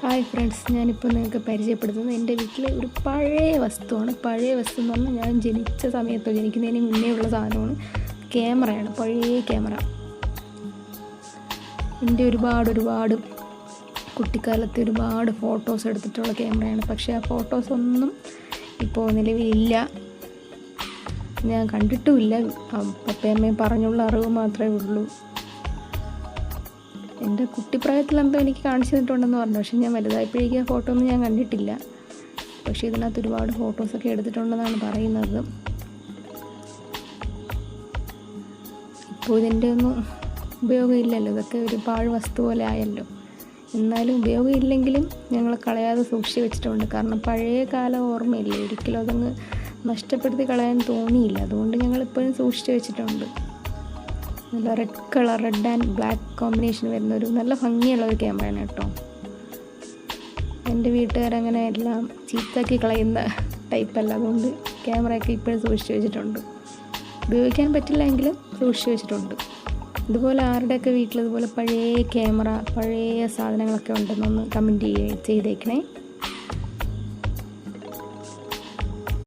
Hi friends, ഞാനിപ്പോൾ നിങ്ങൾക്ക് പരിചയപ്പെടുത്തുന്നത് എൻ്റെ വീട്ടിലെ ഒരു പഴയ വസ്തുവാണ്. പഴയ വസ്തു എന്ന് പറഞ്ഞാൽ ഞാൻ ജനിച്ച സമയത്തോ ജനിക്കുന്നതിന് മുന്നേ ഉള്ള സാധനമാണ്. ക്യാമറയാണ്, പഴയ ക്യാമറ. എൻ്റെ ഒരുപാട് കുട്ടിക്കാലത്ത് ഒരുപാട് ഫോട്ടോസ് എടുത്തിട്ടുള്ള ക്യാമറയാണ്. പക്ഷേ ആ ഫോട്ടോസൊന്നും ഇപ്പോൾ നിലവിലില്ല, ഞാൻ കണ്ടിട്ടുമില്ല. പപ്പയമ്മയും പറഞ്ഞുള്ള അറിവ് മാത്രമേ ഉള്ളൂ. എൻ്റെ കുട്ടിപ്രായത്തിൽ എന്തോ എനിക്ക് കാണിച്ചു തന്നിട്ടുണ്ടെന്ന് പറഞ്ഞു, പക്ഷേ ഞാൻ വലുതായപ്പോഴേക്കും ആ ഫോട്ടോ ഒന്നും ഞാൻ കണ്ടിട്ടില്ല. പക്ഷേ ഇതിനകത്ത് ഒരുപാട് ഫോട്ടോസൊക്കെ എടുത്തിട്ടുണ്ടെന്നാണ് പറയുന്നത്. ഇപ്പോൾ ഇതിൻ്റെ ഒന്നും ഉപയോഗമില്ലല്ലോ, ഇതൊക്കെ ഒരു പാഴ് വസ്തു പോലെ ആയല്ലോ. എന്നാലും ഉപയോഗമില്ലെങ്കിലും ഞങ്ങൾ കളയാതെ സൂക്ഷിച്ച് വെച്ചിട്ടുണ്ട്. കാരണം പഴയ കാല ഓർമ്മയില്ലേ, ഒരിക്കലും അതങ്ങ് നഷ്ടപ്പെടുത്തി കളയാൻ തോന്നിയില്ല. അതുകൊണ്ട് ഞങ്ങളിപ്പോഴും സൂക്ഷിച്ച് വെച്ചിട്ടുണ്ട്. നല്ല റെഡ് ആൻഡ് ബ്ലാക്ക് കോമ്പിനേഷൻ വരുന്നൊരു നല്ല ഭംഗിയുള്ള ഒരു ക്യാമറയാണ് കേട്ടോ. എൻ്റെ വീട്ടുകാരങ്ങനെ എല്ലാം ചീത്താക്കി കളയുന്ന ടൈപ്പല്ല. അതുകൊണ്ട് ക്യാമറയൊക്കെ ഇപ്പോഴും സൂക്ഷിച്ച് വെച്ചിട്ടുണ്ട്. ഉപയോഗിക്കാൻ പറ്റില്ല എങ്കിലും സൂക്ഷിച്ച് വെച്ചിട്ടുണ്ട്. ഇതുപോലെ ആരുടെയൊക്കെ വീട്ടിൽ ഇതുപോലെ പഴയ ക്യാമറ, പഴയ സാധനങ്ങളൊക്കെ ഉണ്ടെന്നൊന്ന് കമൻറ്റ് ചെയ്തേക്കണേ.